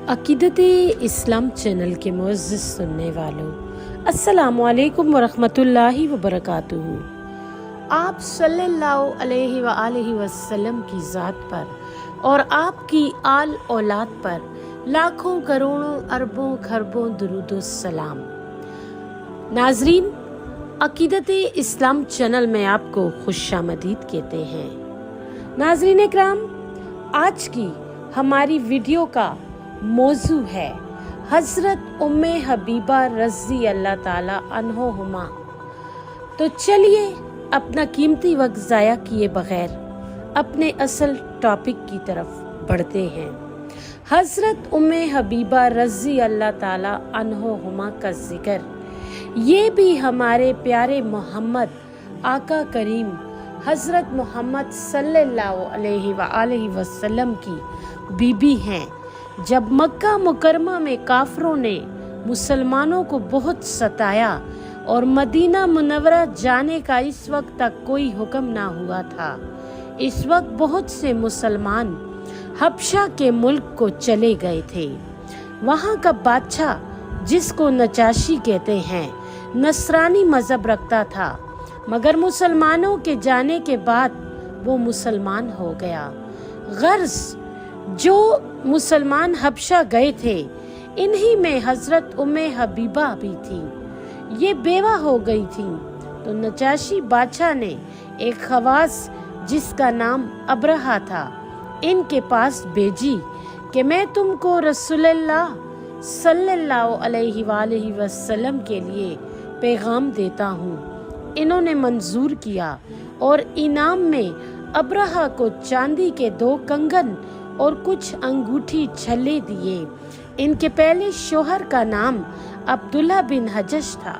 अकीदत-ए इस्लाम channel के मुअज़्ज़ज़ सुनने वालों, अस्सलामु अलैकुम वरहमतुल्लाहि वबरकातुहू। आप सल्लल्लाहु अलैहि वआलिहि वसल्लम की ज़ात पर और आपकी आल औलाद पर लाखों करोड़ों अरबों खरबों दुरूद सलाम। नाज़रीन, अकीदत-ए इस्लाम चैनल में आपको खुशामदीद कहते हैं। नाज़रीन इकराम, आज की हमारी वीडियो का मौजू है हज़रत उम्मे हबीबा रज़ी अल्लाह ताला अन्हुमा। तो चलिए अपना कीमती वक्त ज़ाया किए बगैर अपने असल टॉपिक की तरफ बढ़ते हैं। हज़रत उम्मे हबीबा रज़ी अल्लाह ताला अन्हुमा का जिक्र ये भी हमारे प्यारे मोहम्मद आका करीम हज़रत मोहम्मद सल्लल्लाहु अलैहि वसल्लम की बीबी हैं। जब मक्का मुकरमा में काफरों ने मुसलमानों को बहुत सताया और मदीना मुनव्वरा जाने का इस वक्त तक कोई हुक्म ना हुआ था, इस वक्त बहुत से मुसलमान हबशा के मुल्क को चले गए थे। वहाँ का बादशाह, जिसको नजाशी कहते हैं, नसरानी मजहब रखता था, मगर मुसलमानों के जाने के बाद वो मुसलमान हो गया। गर्ज जो मुसलमान हबशा गए थे, इन्हीं में हजरत उम्मे हबीबा भी थी। ये बेवा हो गई थी, तो नजाशी बादशाह ने एक खवास जिसका नाम अब्रहा था, इनके पास भेजी कि मैं तुमको रसूलुल्लाह सल्लल्लाहु अलैहि वसल्लम के लिए पैगाम देता हूँ। इन्होंने मंजूर किया और इनाम में अब्रहा को चांदी के 2 कंगन और कुछ अंगूठी छल्ले दिए। इनके पहले शोहर का नाम अब्दुल्ला बिन हजश था।